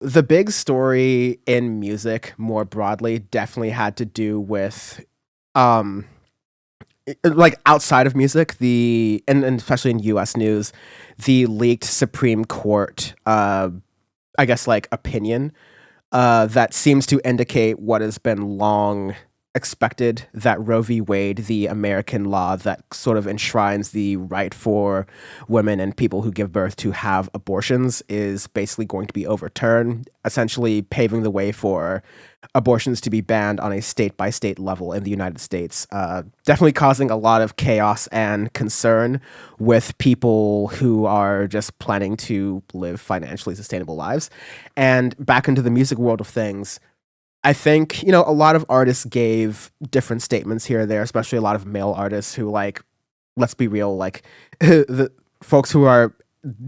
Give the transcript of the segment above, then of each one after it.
the big story in music more broadly definitely had to do with um like outside of music, and especially in US news, the leaked Supreme Court I guess like opinion that seems to indicate what has been long expected, that Roe v. Wade, the American law that sort of enshrines the right for women and people who give birth to have abortions, is basically going to be overturned, essentially paving the way for abortions to be banned on a state by state level in the United States. Definitely causing a lot of chaos and concern with people who are just planning to live financially sustainable lives. And back into the music world of things, I think, a lot of artists gave different statements here or there, especially a lot of male artists who, like, let's be real, like, the folks who are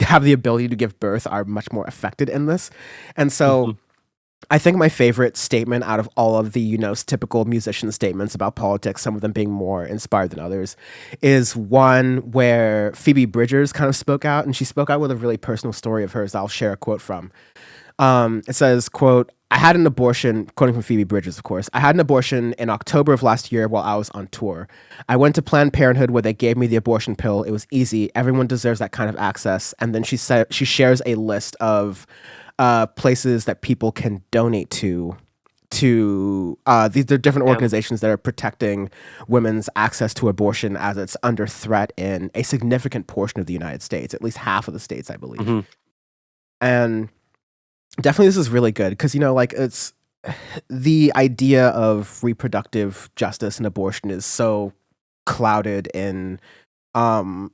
have the ability to give birth are much more affected in this. And so Mhm. I think my favorite statement out of all of the, typical musician statements about politics, some of them being more inspired than others, is one where Phoebe Bridgers kind of spoke out, and she spoke out with a really personal story of hers that I'll share a quote from. It says, quote, I had an abortion, quoting from Phoebe Bridgers, of course. I had an abortion in October of last year while I was on tour. I went to Planned Parenthood where they gave me the abortion pill. It was easy. Everyone deserves that kind of access. And then she said she shares a list of places that people can donate to these are different Yeah. organizations that are protecting women's access to abortion as it's under threat in a significant portion of the United States, at least half of the states, I believe. Mhm. And definitely this is really good because like it's the idea of reproductive justice and abortion is so clouded in um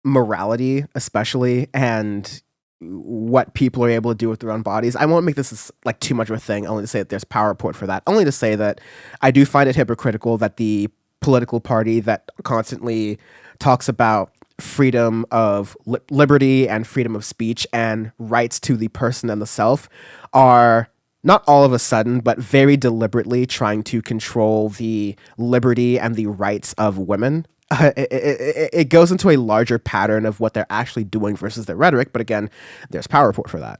morality, especially, and what people are able to do with their own bodies. I won't make this like too much of a thing, only to say that there's power report for that. Only to say that I do find it hypocritical that the political party that constantly talks about freedom of liberty and freedom of speech and rights to the person and the self are not all of a sudden, but very deliberately trying to control the liberty and the rights of women. It goes into a larger pattern of what they're actually doing versus their rhetoric. But again, there's power report for that.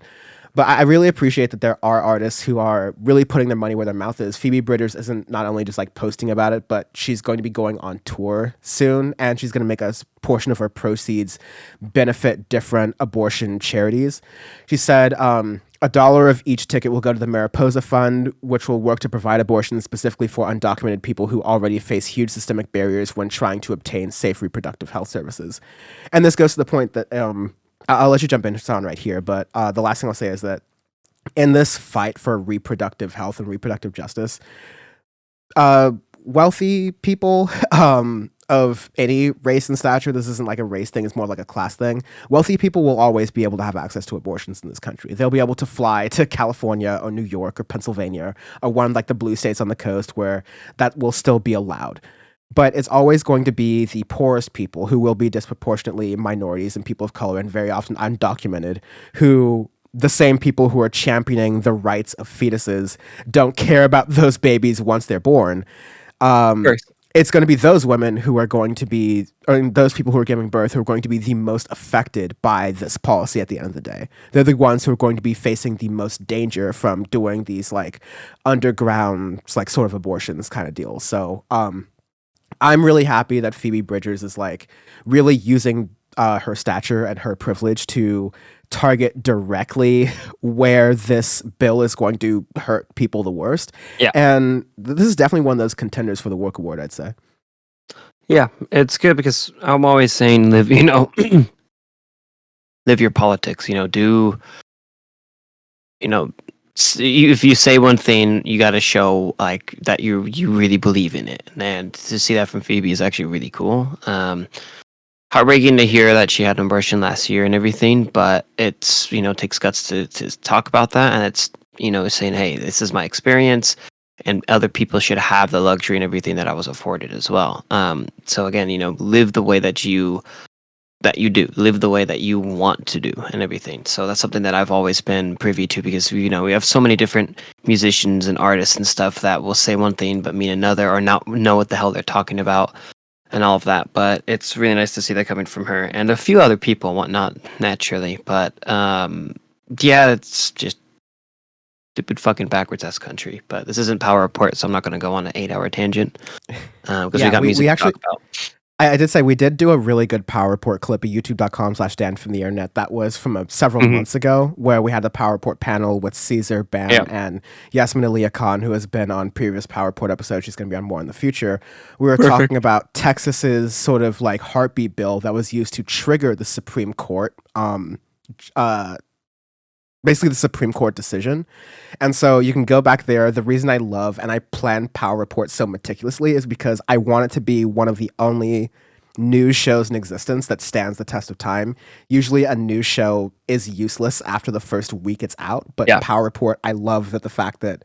But I really appreciate that there are artists who are really putting their money where their mouth is. Phoebe Bridgers isn't not only just like posting about it, but she's going to be going on tour soon, and she's going to make a portion of her proceeds benefit different abortion charities. She said, $1 of each ticket will go to the Mariposa Fund, which will work to provide abortions specifically for undocumented people who already face huge systemic barriers when trying to obtain safe reproductive health services. And this goes to the point that I'll let you jump in, Hassan, right here. But the last thing I'll say is that in this fight for reproductive health and reproductive justice, uh, wealthy people of any race and stature, this isn't like a race thing, it's more like a class thing. Wealthy people will always be able to have access to abortions in this country. They'll be able to fly to California or New York or Pennsylvania or one of like the blue states on the coast where that will still be allowed. But it's always going to be the poorest people who will be disproportionately minorities and people of color and very often undocumented, who the same people who are championing the rights of fetuses don't care about those babies once they're born. Of Um, course. it's going to be those women who are going to be, or those people who are giving birth who are going to be the most affected by this policy at the end of the day. They're the ones who are going to be facing the most danger from doing these like underground, like sort of abortions kind of deals. So, I'm really happy that Phoebe Bridgers is like really using her stature and her privilege to target directly where this bill is going to hurt people the worst. Yeah. And this is definitely one of those contenders for the Work Award, I'd say. Yeah, it's good because I'm always saying live, live your politics, do, you know, if you say one thing, you got to show like that you really believe in it. And to see that from Phoebe is actually really cool. Heartbreaking to hear that she had an abortion last year and everything, but it's, takes guts to talk about that. And it's, saying, hey, this is my experience and other people should have the luxury and everything that I was afforded as well. So again, live the way that you do, live the way that you want to do and everything. So that's something that I've always been privy to because, we have so many different musicians and artists and stuff that will say one thing but mean another or not know what the hell they're talking about and all of that. But it's really nice to see that coming from her and a few other people and whatnot, naturally. But yeah, it's just stupid fucking backwards ass country. But this isn't Power Report, so I'm not going to go on an 8-hour tangent because we Yeah, got we music to actually talk about. I did say we did do a really good Power Report clip at youtube.com/Dan from the internet. That was from several months ago, where we had the Power Report panel with Caesar, Bam, Yeah. and Yasmin Alia Khan, who has been on previous Power Report episodes. She's going to be on more in the future. We were talking about Texas's sort of like heartbeat bill that was used to trigger the Supreme Court. Basically the Supreme Court decision. And so you can go back there. The reason I love and I plan Power Report so meticulously is because I want it to be one of the only news shows in existence that stands the test of time. Usually a news show is useless after the first week it's out, but Power Report, I love that the fact that,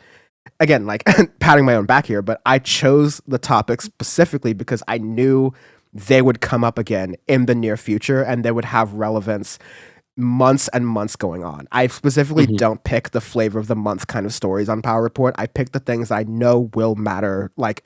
again, like patting my own back here, but I chose the topics specifically because I knew they would come up again in the near future and they would have relevance months and months going on. I specifically don't pick the flavor of the month kind of stories on Power Report. I pick the things I know will matter like